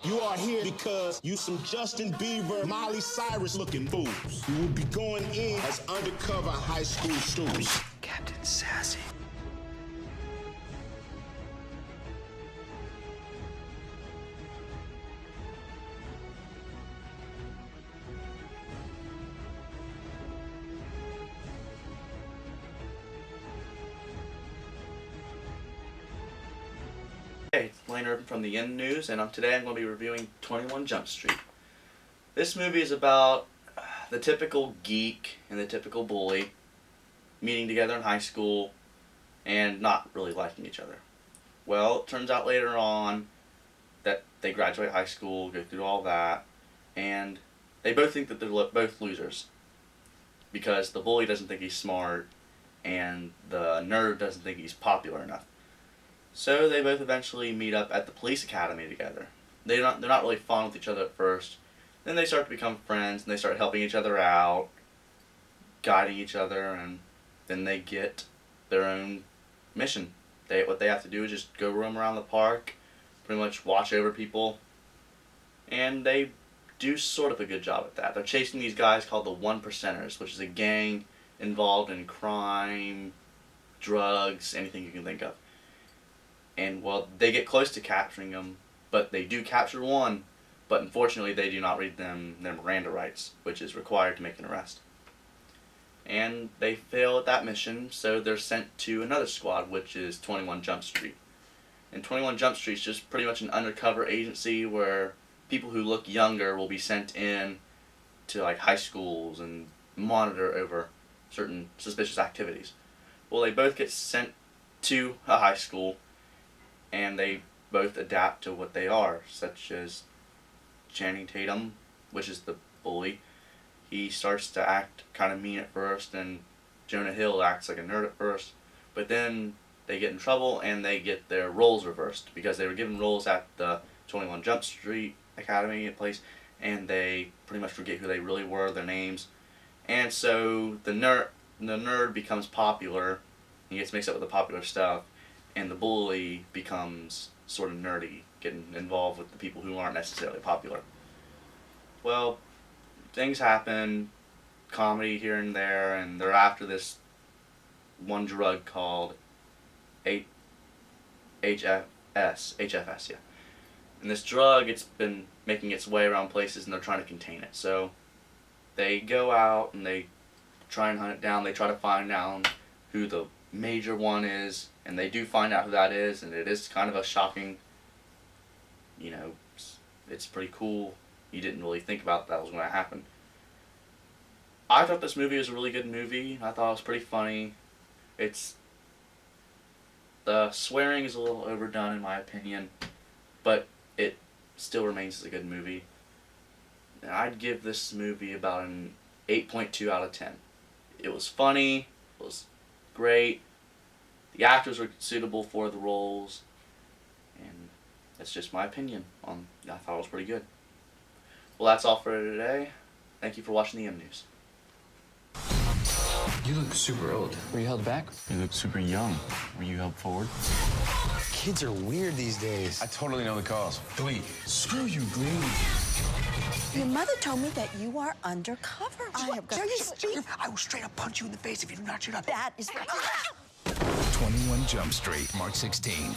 You are here because you some Justin Bieber, Miley Cyrus looking fools. You will be going in as undercover high school students. Captain Sassy. Hey, it's Layne Irvin from the End News, and today I'm going to be reviewing 21 Jump Street. This movie is about the typical geek and the typical bully meeting together in high school and not really liking each other. Well, it turns out later on that they graduate high school, go through all that, and they both think that they're both losers because the bully doesn't think he's smart and the nerd doesn't think he's popular enough. So they both eventually meet up at the police academy together. They're not really fond with each other at first. Then they start to become friends and they start helping each other out, guiding each other, and then they get their own mission. What they have to do is just go roam around the park, pretty much watch over people, and they do sort of a good job at that. They're chasing these guys called the One Percenters, which is a gang involved in crime, drugs, anything you can think of. And, well, they get close to capturing them, but they do capture one, but unfortunately they do not read them their Miranda rights, which is required to make an arrest. And they fail at that mission, so they're sent to another squad, which is 21 Jump Street. And 21 Jump Street is just pretty much an undercover agency where people who look younger will be sent in to like high schools and monitor over certain suspicious activities. Well, they both get sent to a high school, and they both adapt to what they are, such as Channing Tatum, which is the bully. He starts to act kind of mean at first, and Jonah Hill acts like a nerd at first, but then they get in trouble and they get their roles reversed because they were given roles at the 21 Jump Street Academy place, and they pretty much forget who they really were, their names, and so the nerd becomes popular. He gets mixed up with the popular stuff, and the bully becomes sort of nerdy, getting involved with the people who aren't necessarily popular. Well, things happen, comedy here and there, and they're after this one drug called HFS, yeah. And this drug, it's been making its way around places, and they're trying to contain it. So they go out and they try and hunt it down. They try to find out who the major one is, and they do find out who that is, and it is kind of a shocking, it's pretty cool. You didn't really think about that was going to happen. I thought this movie was a really good movie. I thought it was pretty funny. The swearing is a little overdone in my opinion, but it still remains as a good movie. And I'd give this movie about an 8.2 out of 10. It was funny, it was great, the actors were suitable for the roles, and that's just my opinion on. I thought it was pretty good. Well, that's all for today. Thank you for watching the M News. You look super old. Were you held back? You look super young. Were you held forward? Kids are weird these days. I totally know the cause. Glee. Screw you, Glee. Your mother told me that you are undercover. I have got. I will straight up punch you in the face if you do not shut up. That is. 21 Jump Street, March 16.